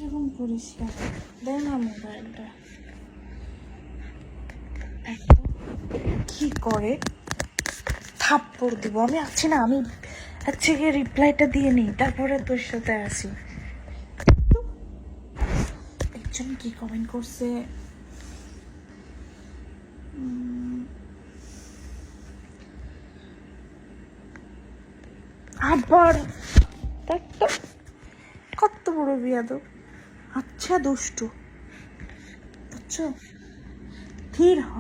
এরকম করিস কেন? দে না মোবাইলটা। কি করে থাপ্পড় দিব? আমি আছি না, আমি আজকে গিয়ে রিপ্লাইটা দিয়ে নিই, তারপরে তোর সাথে আসি। একজন কি কমেন্ট করছে, আবার দেখ তো কত বড় বিয়াদব। আচ্ছা দুষ্টু, বুঝছো? ধীর হ,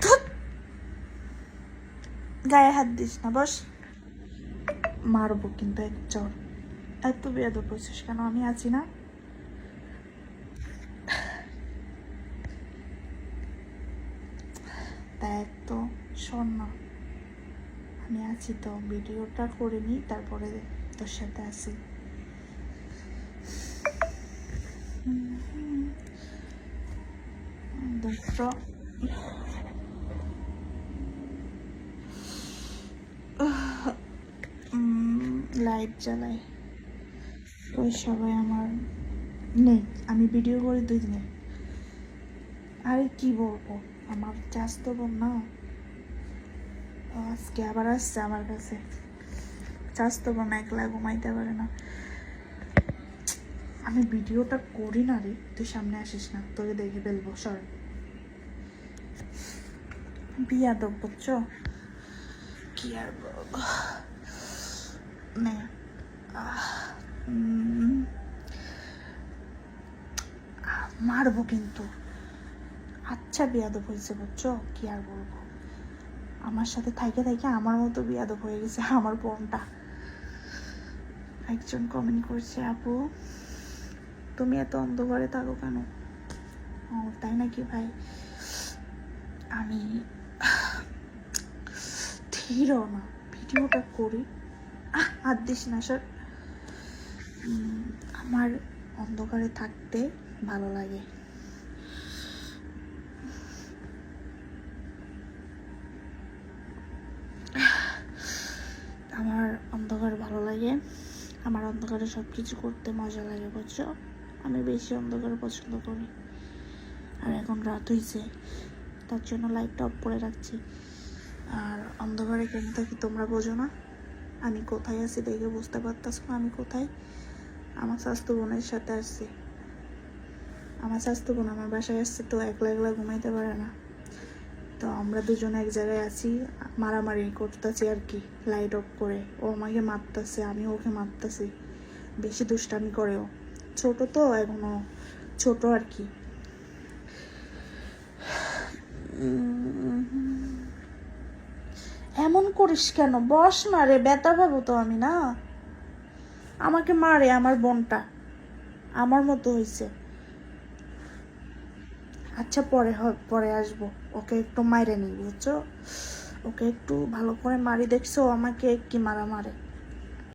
ধুৎ, গায়ে হাত দিস না, বস। মারবো কিন্তু এক চর। এত বিয়াদব হয়েছিস কেন? আমি আছি না। দেখ তো, শোন না, আমি আছি তো, ভিডিওটা করে নিই, তারপরে তোর সাথে আসি। দেখো লাইট জ্বালাই, ওই সবাই আমার নেই, আমি ভিডিও করি 2 দিনে। আরে কি বলবো, আমার চাস্তো বোন না, আজকে আবার আসছে আমার কাছে। চাস্তো বোন একলা ঘুমাইতে পারে না। আমি ভিডিওটা করি না রে, তুই সামনে আসিস না, তোকে দেখে ফেলবো, সর। বিয়াদব, বুঝছো? কি আর বলবো, নে মারবো কিন্তু। আচ্ছা বিয়াদব হয়েছে, বুঝছো? কি আর বলবো, আমার সাথে থাইকে থাইকে আমার মতো বিয়াদব হয়ে গেছে আমার বোনটা। একজন কমেন্ট করছে, আপু তুমি এত অন্ধকারে থাকো কেন? ও তাই নাকি ভাই, আমি ধীরও না, ভিডিওটা করি। হাত দিস না স্যার। আমার অন্ধকারে থাকতে ভালো লাগে। আমার অন্ধকার ভালো লাগে, আমার অন্ধকারে সব কিছু করতে মজা লাগে, বুঝছো? আমি বেশি অন্ধকার পছন্দ করি। আর এখন রাত হয়েছে, তার জন্য লাইটটা অফ করে রাখছি। আর অন্ধকারে কেন থাকি তোমরা বোঝো না? আমি কোথায় আছি দেখে বুঝতে পারতাস না আমি কোথায়? আমার স্বাস্থ্য বোনের সাথে আসছি। আমার স্বাস্থ্য বোন আমার বাসায় আসছে, তো একলা একলা ঘুমাইতে পারে না, তো আমরা দুজনে এক জায়গায় আছি, মারামারি করতেছি আর কি, লাইট অফ করে। ও আমাকে মারতেছে, আমি ওকে মারতেছি, বেশি দুষ্টামি করেও। ছোট তো এখনো, ছোট আর কি। এমন করিস কেন? বস না রে, ব্যথা পাবো তো আমি না। আমাকে মারে আমার বোনটা, আমার মতো হয়েছে। আচ্ছা পরে আসবো, ওকে একটু মাইরে নিই, বুঝছো? ওকে একটু ভালো করে মারি, দেখছো আমাকে কি মারা মারে।